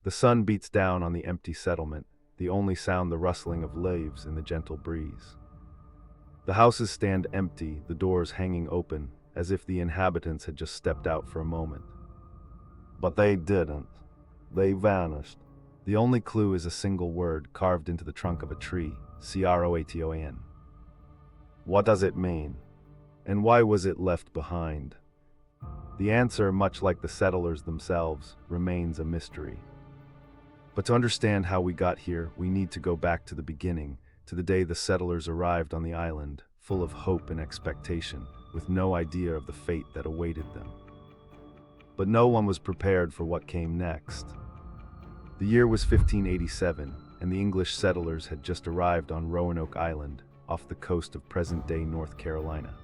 The sun beats down on the empty settlement, the only sound the rustling of leaves in the gentle breeze. The houses stand empty, the doors hanging open, as if the inhabitants had just stepped out for a moment. But they didn't. They vanished. The only clue is a single word carved into the trunk of a tree, Croaton. What does it mean? And why was it left behind? The answer, much like the settlers themselves, remains a mystery. But to understand how we got here, we need to go back to the beginning, to the day the settlers arrived on the island, full of hope and expectation, with no idea of the fate that awaited them. But no one was prepared for what came next. The year was 1587, and the English settlers had just arrived on Roanoke Island, off the coast of present-day North Carolina.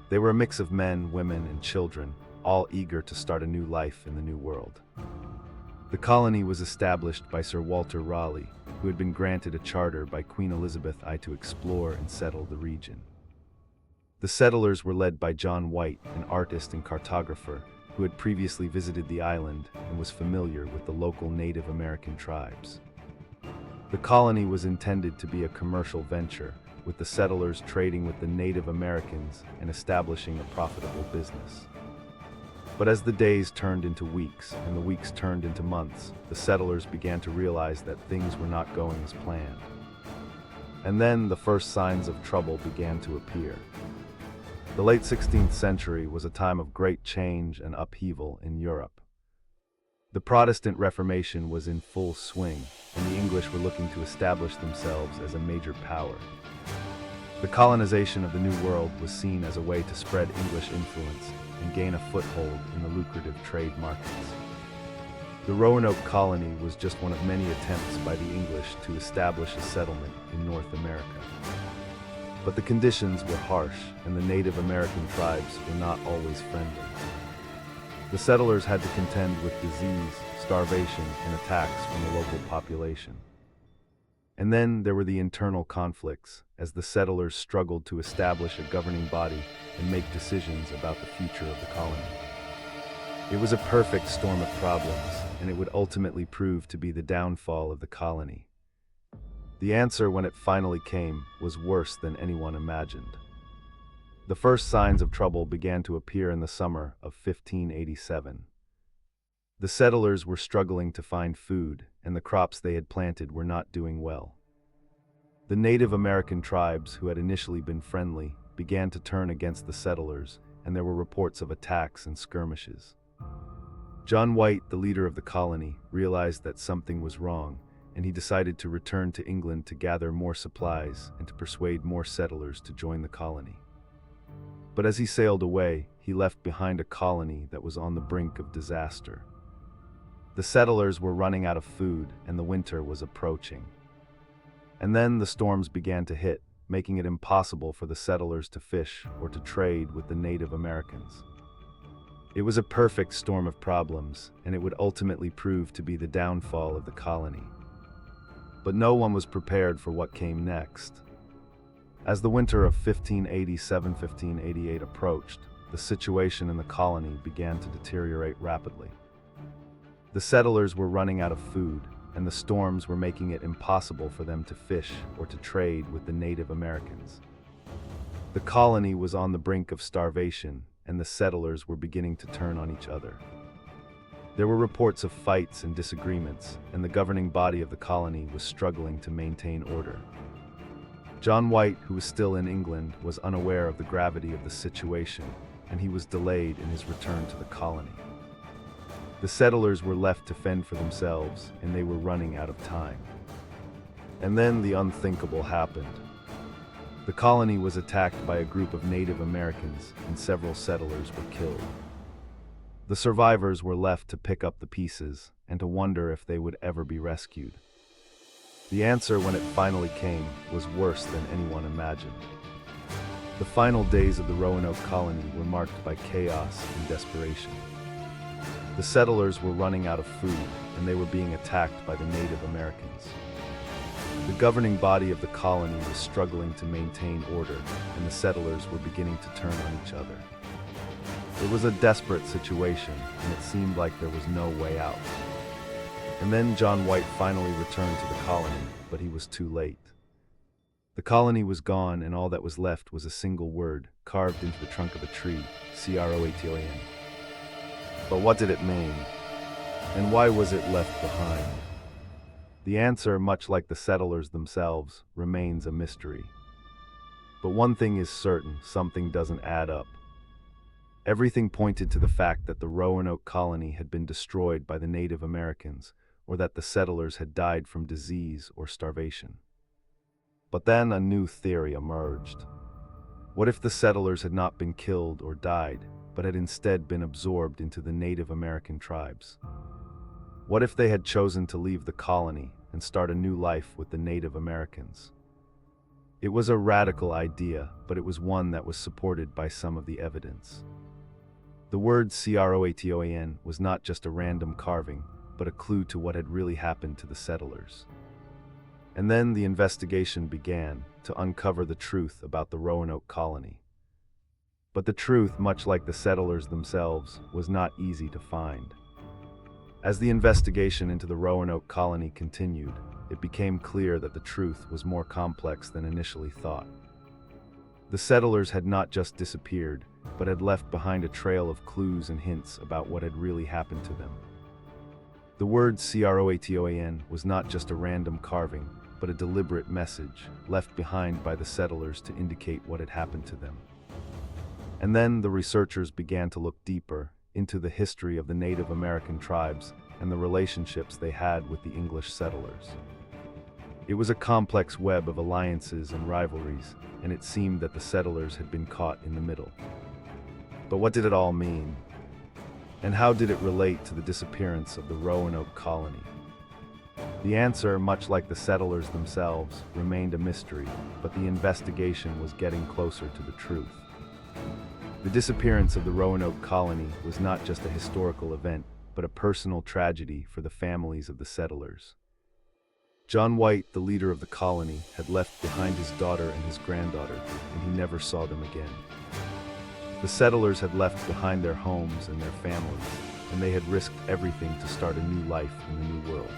They were a mix of men, women, and children, all eager to start a new life in the New World. The colony was established by Sir Walter Raleigh, who had been granted a charter by Queen Elizabeth I to explore and settle the region. The settlers were led by John White, an artist and cartographer, who had previously visited the island and was familiar with the local Native American tribes. The colony was intended to be a commercial venture, with the settlers trading with the Native Americans and establishing a profitable business. But as the days turned into weeks and the weeks turned into months, the settlers began to realize that things were not going as planned. And then the first signs of trouble began to appear. The late 16th century was a time of great change and upheaval in Europe. The Protestant Reformation was in full swing, and the English were looking to establish themselves as a major power. The colonization of the New World was seen as a way to spread English influence and gain a foothold in the lucrative trade markets. The Roanoke Colony was just one of many attempts by the English to establish a settlement in North America. But the conditions were harsh, and the Native American tribes were not always friendly. The settlers had to contend with disease, starvation, and attacks from the local population. And then there were the internal conflicts, as the settlers struggled to establish a governing body and make decisions about the future of the colony. It was a perfect storm of problems, and it would ultimately prove to be the downfall of the colony. The answer, when it finally came, was worse than anyone imagined. The first signs of trouble began to appear in the summer of 1587. The settlers were struggling to find food, and the crops they had planted were not doing well. The Native American tribes, who had initially been friendly, began to turn against the settlers, and there were reports of attacks and skirmishes. John White, the leader of the colony, realized that something was wrong, and he decided to return to England to gather more supplies and to persuade more settlers to join the colony. But as he sailed away, he left behind a colony that was on the brink of disaster. The settlers were running out of food, and the winter was approaching. And then the storms began to hit, making it impossible for the settlers to fish or to trade with the Native Americans. It was a perfect storm of problems, and it would ultimately prove to be the downfall of the colony. But no one was prepared for what came next. As the winter of 1587-1588 approached, the situation in the colony began to deteriorate rapidly. The settlers were running out of food, and the storms were making it impossible for them to fish or to trade with the Native Americans. The colony was on the brink of starvation, and the settlers were beginning to turn on each other. There were reports of fights and disagreements, and the governing body of the colony was struggling to maintain order. John White, who was still in England, was unaware of the gravity of the situation, and he was delayed in his return to the colony. The settlers were left to fend for themselves, and they were running out of time. And then the unthinkable happened. The colony was attacked by a group of Native Americans, and several settlers were killed. The survivors were left to pick up the pieces and to wonder if they would ever be rescued. The answer, when it finally came, was worse than anyone imagined. The final days of the Roanoke Colony were marked by chaos and desperation. The settlers were running out of food, and they were being attacked by the Native Americans. The governing body of the colony was struggling to maintain order, and the settlers were beginning to turn on each other. It was a desperate situation, and it seemed like there was no way out. And then John White finally returned to the colony, but he was too late. The colony was gone, and all that was left was a single word, carved into the trunk of a tree, Croation. But what did it mean? And why was it left behind? The answer, much like the settlers themselves, remains a mystery. But one thing is certain, something doesn't add up. Everything pointed to the fact that the Roanoke colony had been destroyed by the Native Americans, or that the settlers had died from disease or starvation. But then a new theory emerged. What if the settlers had not been killed or died, but had instead been absorbed into the Native American tribes? What if they had chosen to leave the colony and start a new life with the Native Americans? It was a radical idea, but it was one that was supported by some of the evidence. The word Croation was not just a random carving, but a clue to what had really happened to the settlers. And then the investigation began to uncover the truth about the Roanoke colony. But the truth, much like the settlers themselves, was not easy to find. As the investigation into the Roanoke colony continued, it became clear that the truth was more complex than initially thought. The settlers had not just disappeared, but had left behind a trail of clues and hints about what had really happened to them. The word Croation was not just a random carving, but a deliberate message left behind by the settlers to indicate what had happened to them. And then the researchers began to look deeper into the history of the Native American tribes and the relationships they had with the English settlers. It was a complex web of alliances and rivalries, and it seemed that the settlers had been caught in the middle. But what did it all mean? And how did it relate to the disappearance of the Roanoke colony? The answer, much like the settlers themselves, remained a mystery, but the investigation was getting closer to the truth. The disappearance of the Roanoke colony was not just a historical event, but a personal tragedy for the families of the settlers. John White, the leader of the colony, had left behind his daughter and his granddaughter, and he never saw them again. The settlers had left behind their homes and their families, and they had risked everything to start a new life in the new world.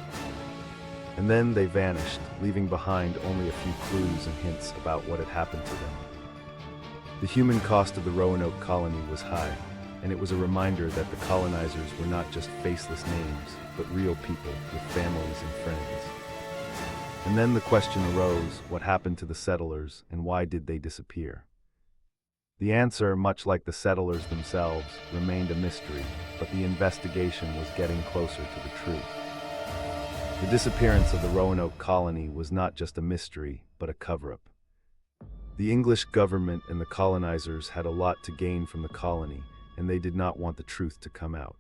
And then they vanished, leaving behind only a few clues and hints about what had happened to them. The human cost of the Roanoke colony was high, and it was a reminder that the colonizers were not just faceless names, but real people with families and friends. And then the question arose, what happened to the settlers, and why did they disappear? The answer, much like the settlers themselves, remained a mystery, but the investigation was getting closer to the truth. The disappearance of the Roanoke colony was not just a mystery, but a cover-up. The English government and the colonizers had a lot to gain from the colony, and they did not want the truth to come out.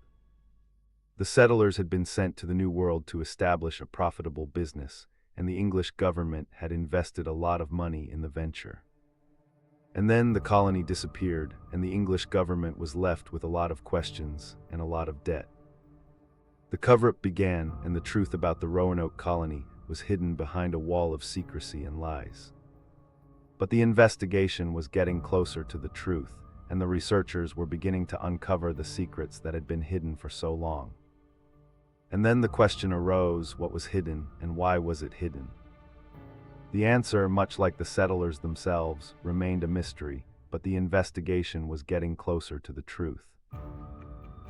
The settlers had been sent to the New World to establish a profitable business, and the English government had invested a lot of money in the venture. And then the colony disappeared, and the English government was left with a lot of questions and a lot of debt. The cover-up began, and the truth about the Roanoke colony was hidden behind a wall of secrecy and lies. But the investigation was getting closer to the truth, and the researchers were beginning to uncover the secrets that had been hidden for so long. And then the question arose, what was hidden, and why was it hidden? The answer, much like the settlers themselves, remained a mystery, but the investigation was getting closer to the truth.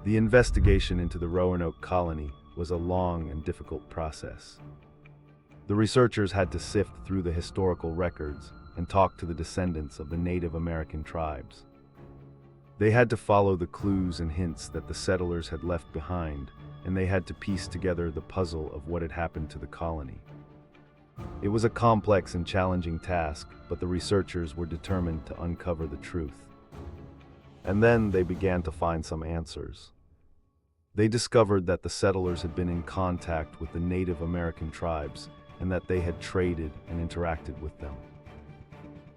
The investigation into the Roanoke colony was a long and difficult process. The researchers had to sift through the historical records and talk to the descendants of the Native American tribes. They had to follow the clues and hints that the settlers had left behind, and they had to piece together the puzzle of what had happened to the colony. It was a complex and challenging task, but the researchers were determined to uncover the truth. And then they began to find some answers. They discovered that the settlers had been in contact with the Native American tribes and that they had traded and interacted with them.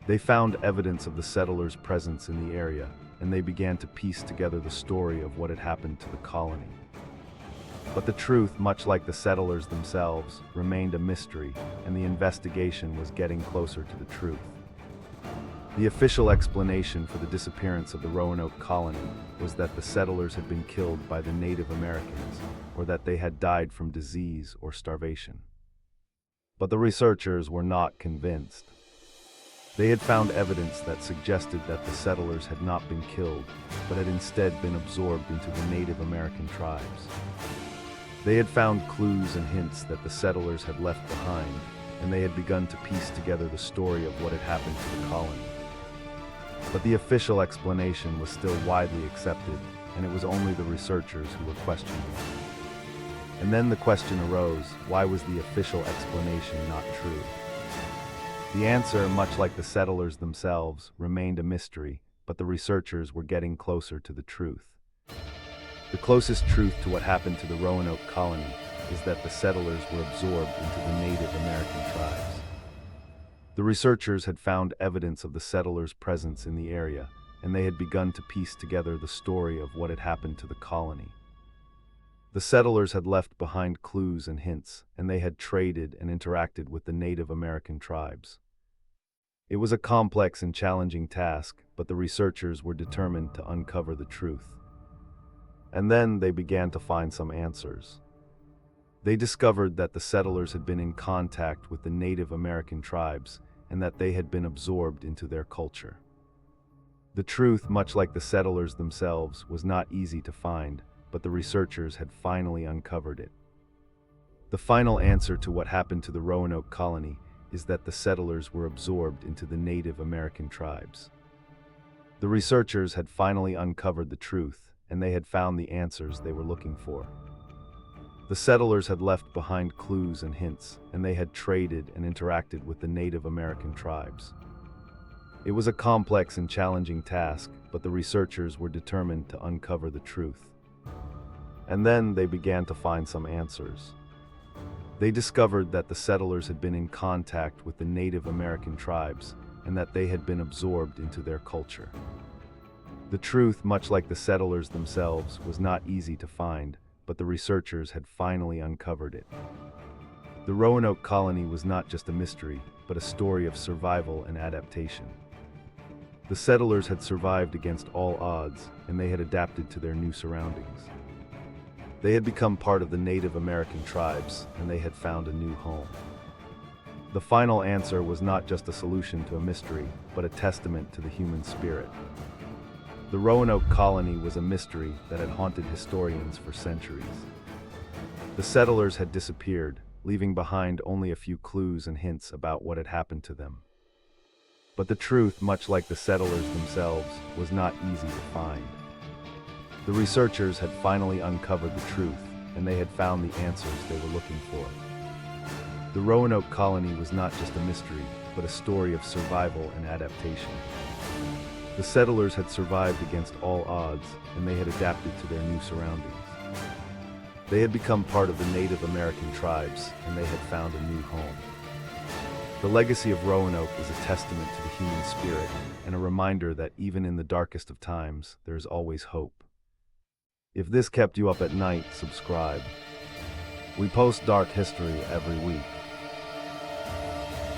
They found evidence of the settlers' presence in the area, and they began to piece together the story of what had happened to the colony. But the truth, much like the settlers themselves, remained a mystery, and the investigation was getting closer to the truth. The official explanation for the disappearance of the Roanoke colony was that the settlers had been killed by the Native Americans, or that they had died from disease or starvation. But the researchers were not convinced. They had found evidence that suggested that the settlers had not been killed, but had instead been absorbed into the Native American tribes. They had found clues and hints that the settlers had left behind, and they had begun to piece together the story of what had happened to the colony. But the official explanation was still widely accepted, and it was only the researchers who were questioning it. And then the question arose, why was the official explanation not true? The answer, much like the settlers themselves, remained a mystery, but the researchers were getting closer to the truth. The closest truth to what happened to the Roanoke Colony is that the settlers were absorbed into the Native American tribes. The researchers had found evidence of the settlers' presence in the area, and they had begun to piece together the story of what had happened to the colony. The settlers had left behind clues and hints, and they had traded and interacted with the Native American tribes. It was a complex and challenging task, but the researchers were determined to uncover the truth. And then they began to find some answers. They discovered that the settlers had been in contact with the Native American tribes and that they had been absorbed into their culture. The truth, much like the settlers themselves, was not easy to find, but the researchers had finally uncovered it. The final answer to what happened to the Roanoke Colony is that the settlers were absorbed into the Native American tribes. The researchers had finally uncovered the truth, and they had found the answers they were looking for. The settlers had left behind clues and hints, and they had traded and interacted with the Native American tribes. It was a complex and challenging task, but the researchers were determined to uncover the truth. And then they began to find some answers. They discovered that the settlers had been in contact with the Native American tribes and that they had been absorbed into their culture. The truth, much like the settlers themselves, was not easy to find, but the researchers had finally uncovered it. The Roanoke Colony was not just a mystery, but a story of survival and adaptation. The settlers had survived against all odds, and they had adapted to their new surroundings. They had become part of the Native American tribes, and they had found a new home. The final answer was not just a solution to a mystery, but a testament to the human spirit. The Roanoke Colony was a mystery that had haunted historians for centuries. The settlers had disappeared, leaving behind only a few clues and hints about what had happened to them. But the truth, much like the settlers themselves, was not easy to find. The researchers had finally uncovered the truth, and they had found the answers they were looking for. The Roanoke Colony was not just a mystery, but a story of survival and adaptation. The settlers had survived against all odds, and they had adapted to their new surroundings. They had become part of the Native American tribes, and they had found a new home. The legacy of Roanoke is a testament to the human spirit, and a reminder that even in the darkest of times, there is always hope. If this kept you up at night, subscribe. We post dark history every week.